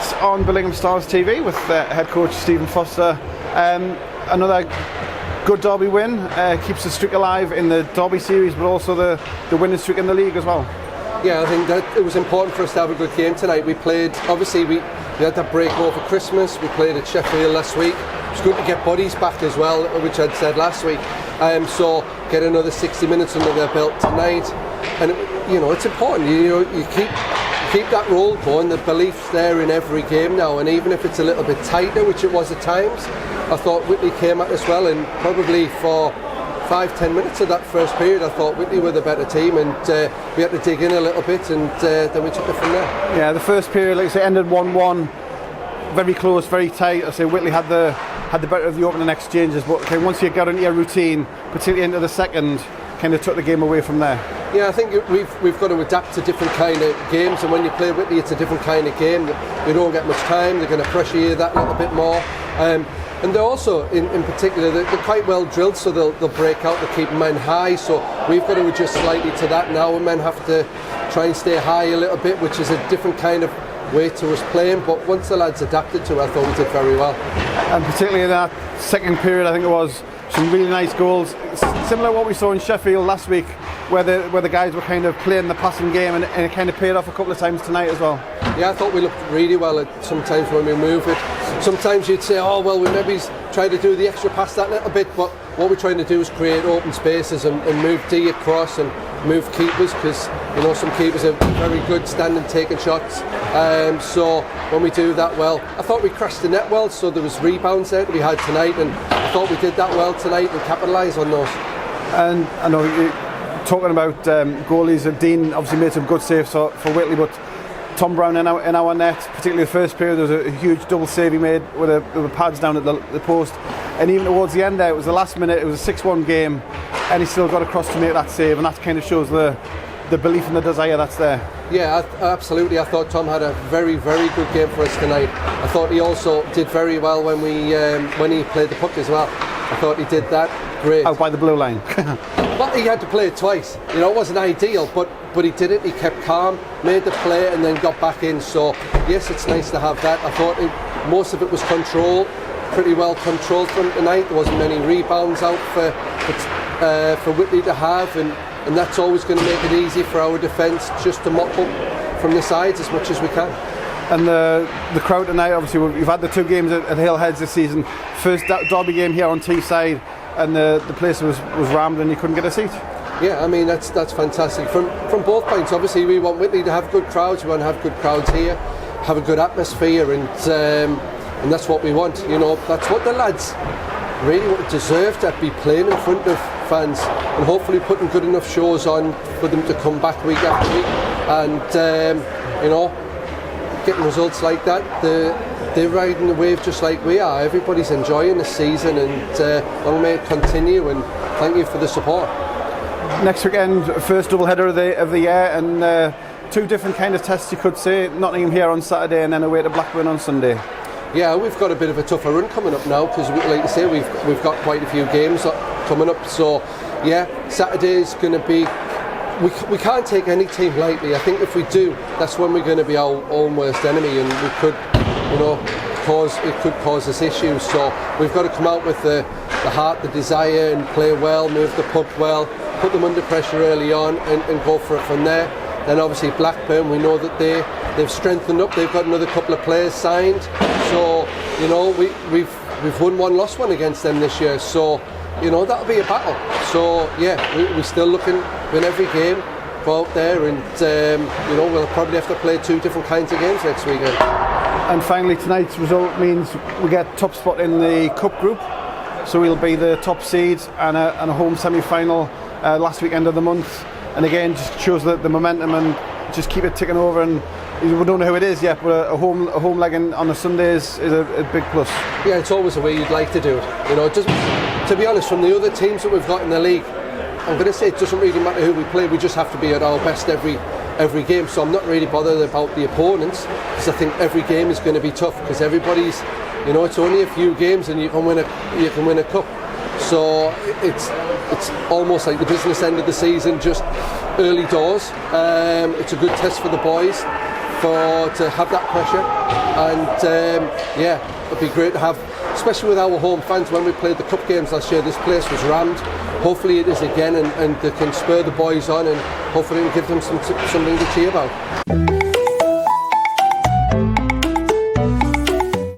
tonight on Billingham Stars TV with head coach Stephen Foster. Another good derby win, keeps the streak alive in the derby series, but also the winning streak in the league as well. Yeah, I think that it was important for us to have a good game tonight. We played, obviously we had that break over Christmas. We played at Sheffield last week. It's good to get bodies back as well, which I'd said last week. So get another 60 minutes under their belt tonight, and it's important. You keep that roll going. The belief's there in every game now, and even if it's a little bit tighter, which it was at times, I thought Whitley came at us well, and probably for 5-10 minutes of that first period I thought Whitley were the better team, and we had to dig in a little bit, and then we took it from there. Yeah, the first period, like I say, ended 1-1, very close, very tight. I say Whitley had the better of the opening exchanges, but once you got into your routine, particularly into the second, kind of took the game away from there. Yeah, I think we've got to adapt to different kind of games, and when you play Whitley it's a different kind of game. You don't get much time, they're going to pressure you that little bit more, and they're also in particular they're quite well drilled, so they'll break out, they'll keep men high, so we've got to adjust slightly to that now, and men have to try and stay high a little bit, which is a different kind of way to us playing, but once the lads adapted to it, I thought we did very well. And particularly in that second period, I think it was some really nice goals, similar to what we saw in Sheffield last week, where the guys were kind of playing the passing game, and it kind of paid off a couple of times tonight as well. Yeah, I thought we looked really well at sometimes when we move it. Sometimes you'd say, oh well, we maybe try to do the extra pass that little bit, but what we're trying to do is create open spaces and move D across and move keepers, because some keepers are very good standing taking shots, so when we do that well, I thought we crashed the net well, so there was rebounds there that we had tonight, and I thought we did that well tonight and capitalised on those. And I know you're talking about goalies, Dean obviously made some good saves for Whitley, but Tom Brown in our net, particularly the first period, there was a huge double save he made with the pads down at the post, and even towards the end there, it was the last minute, it was a 6-1 game, and he still got across to make that save, and that kind of shows the belief and the desire that's there. Yeah, absolutely. I thought Tom had a very, very good game for us tonight. I thought he also did very well when he played the puck as well. I thought he did that great. Out by the blue line. But he had to play it twice. It wasn't ideal, but he did it. He kept calm, made the play, and then got back in. So yes, it's nice to have that. I thought most of it was control, pretty well controlled from tonight. There wasn't many rebounds out for Whitley to have, and that's always going to make it easy for our defence just to mop up from the sides as much as we can. And the crowd tonight, obviously we've had the two games at Hillheads this season. First derby game here on Teesside, and the place was rammed and you couldn't get a seat. Yeah, I mean that's fantastic from both points. Obviously we want Whitley to have good crowds, we want to have good crowds here, have a good atmosphere, and that's what we want. That's what the lads really deserve, to be playing in front of fans, and hopefully putting good enough shows on for them to come back week after week, and getting results like that. They're riding the wave just like we are. Everybody's enjoying the season, and long may it continue, and thank you for the support. Next weekend, first doubleheader of the year, and two different kind of tests, you could say. Nottingham here on Saturday, and then away to Blackburn on Sunday. Yeah, we've got a bit of a tougher run coming up now, because like you say, we've got quite a few games coming up. So yeah, Saturday's going to be. We can't take any team lightly. I think if we do, that's when we're going to be our own worst enemy, and we could, it could cause us issues. So we've got to come out with the heart, the desire, and play well, move the puck well, put them under pressure early on, and go for it from there. Then obviously Blackburn, we know that they've strengthened up. They've got another couple of players signed. So we've won one, lost one against them this year. So that'll be a battle. So yeah, we're still looking to win every game, go out there, and we'll probably have to play two different kinds of games next weekend. And finally, tonight's result means we get top spot in the cup group, so we'll be the top seed and a home semi-final last weekend of the month. And again, just shows the momentum, and just keep it ticking over. And we don't know who it is yet, but a home leg on a Sunday is a big plus. Yeah, it's always the way you'd like to do it. Just to be honest, from the other teams that we've got in the league, I'm going to say it doesn't really matter who we play. We just have to be at our best every game. So I'm not really bothered about the opponents, because I think every game is going to be tough, because everybody's, it's only a few games, and you can win a cup. So it's almost like the business end of the season, just early doors. It's a good test for the boys. to have that pressure, and yeah, it'd be great to have, especially with our home fans. When we played the cup games last year, this place was rammed. Hopefully it is again, and they can spur the boys on, and hopefully it'll give them something to cheer about.